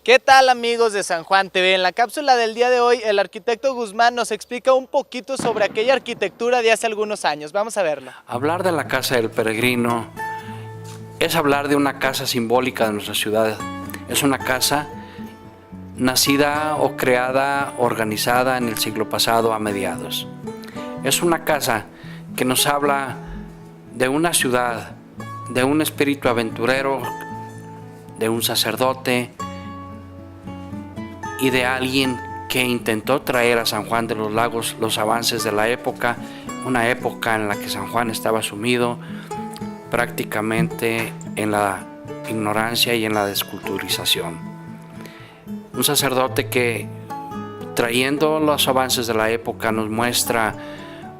¿Qué tal, amigos de San Juan TV? En la cápsula del día de hoy, el arquitecto Guzmán nos explica un poquito sobre aquella arquitectura de hace algunos años. Vamos a verlo. Hablar de la Casa del Peregrino es hablar de una casa simbólica de nuestra ciudad. Es una casa nacida o creada, organizada en el siglo pasado a mediados. Es una casa que nos habla de una ciudad, de un espíritu aventurero, de un sacerdote y de alguien que intentó traer a San Juan de los Lagos los avances de la época, una época en la que San Juan estaba sumido prácticamente en la ignorancia y en la desculturización. Un sacerdote que, trayendo los avances de la época, nos muestra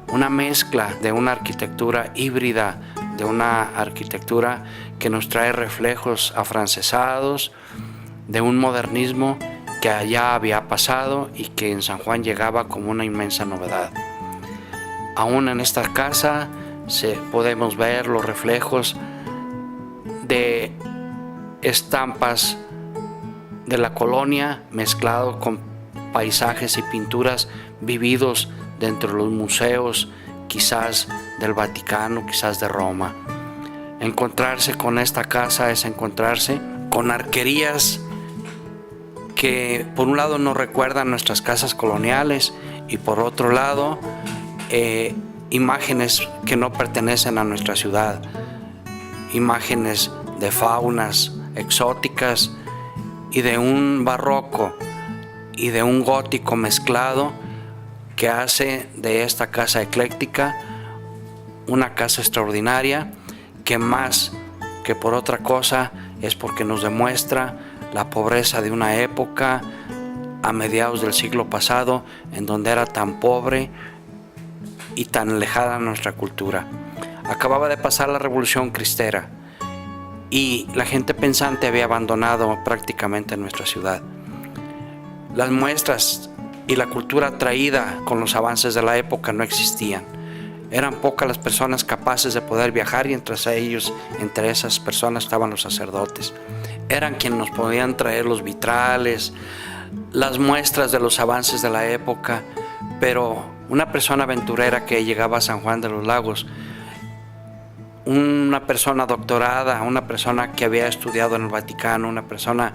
una mezcla de una arquitectura híbrida, de una arquitectura que nos trae reflejos afrancesados, de un modernismo que allá había pasado y que en San Juan llegaba como una inmensa novedad. Aún en esta casa podemos ver los reflejos de estampas de la colonia mezclado con paisajes y pinturas vividos dentro de los museos, quizás del Vaticano, quizás de Roma. Encontrarse con esta casa es encontrarse con arquerías que por un lado nos recuerdan nuestras casas coloniales y por otro lado imágenes que no pertenecen a nuestra ciudad, imágenes de faunas exóticas y de un barroco y de un gótico mezclado que hace de esta casa ecléctica una casa extraordinaria, que más que por otra cosa es porque nos demuestra la pobreza de una época a mediados del siglo pasado en donde era tan pobre y tan alejada nuestra cultura. Acababa de pasar la Revolución Cristera y la gente pensante había abandonado prácticamente nuestra ciudad. Las muestras y la cultura traída con los avances de la época no existían. Eran pocas las personas capaces de poder viajar y entre esas personas estaban los sacerdotes. Eran quienes nos podían traer los vitrales, las muestras de los avances de la época, pero una persona aventurera que llegaba a San Juan de los Lagos, una persona doctorada, una persona que había estudiado en el Vaticano, una persona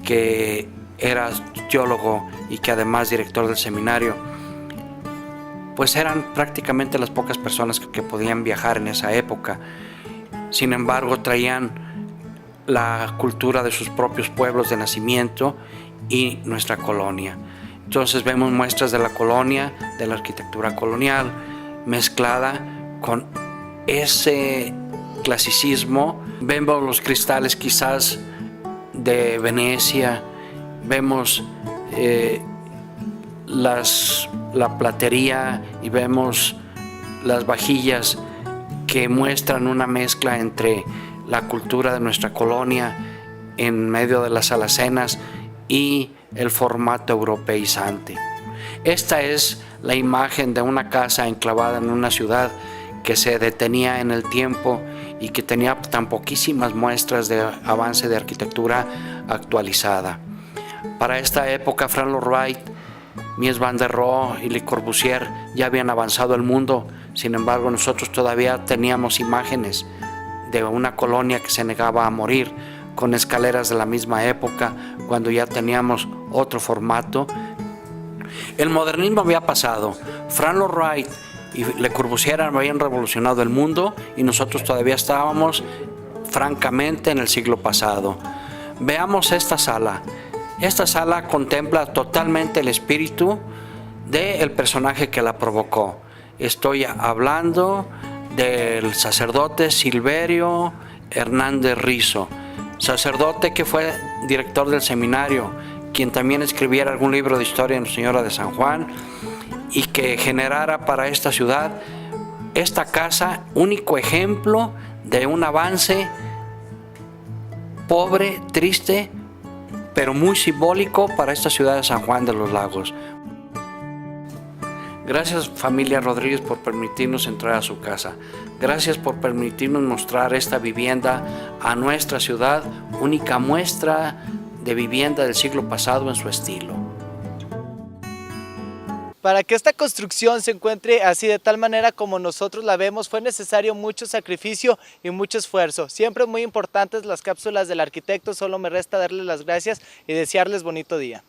que era teólogo y que además director del seminario, pues eran prácticamente las pocas personas que podían viajar en esa época. Sin embargo, traían la cultura de sus propios pueblos de nacimiento y nuestra colonia. Entonces vemos muestras de la colonia, de la arquitectura colonial, mezclada con ese clasicismo. Vemos los cristales quizás de Venecia, vemos la platería y vemos las vajillas que muestran una mezcla entre la cultura de nuestra colonia en medio de las alacenas y el formato europeizante. Esta es la imagen de una casa enclavada en una ciudad que se detenía en el tiempo y que tenía tan poquísimas muestras de avance de arquitectura actualizada. Para esta época, Frank Lloyd Wright, Mies van der Rohe y Le Corbusier ya habían avanzado el mundo. Sin embargo, nosotros todavía teníamos imágenes de una colonia que se negaba a morir, con escaleras de la misma época, cuando ya teníamos otro formato. El modernismo había pasado. Frank Lloyd Wright y Le Corbusier habían revolucionado el mundo y nosotros todavía estábamos francamente en el siglo pasado. Veamos esta sala. Esta sala contempla totalmente el espíritu del personaje que la provocó. Estoy hablando del sacerdote Silverio Hernández Rizo, sacerdote que fue director del seminario, quien también escribiera algún libro de historia de Nuestra Señora de San Juan y que generara para esta ciudad esta casa, único ejemplo de un avance pobre, triste, pero muy simbólico para esta ciudad de San Juan de los Lagos. Gracias, familia Rodríguez, por permitirnos entrar a su casa. Gracias por permitirnos mostrar esta vivienda a nuestra ciudad, única muestra de vivienda del siglo pasado en su estilo. Para que esta construcción se encuentre así de tal manera como nosotros la vemos, fue necesario mucho sacrificio y mucho esfuerzo. Siempre muy importantes las cápsulas del arquitecto, solo me resta darles las gracias y desearles bonito día.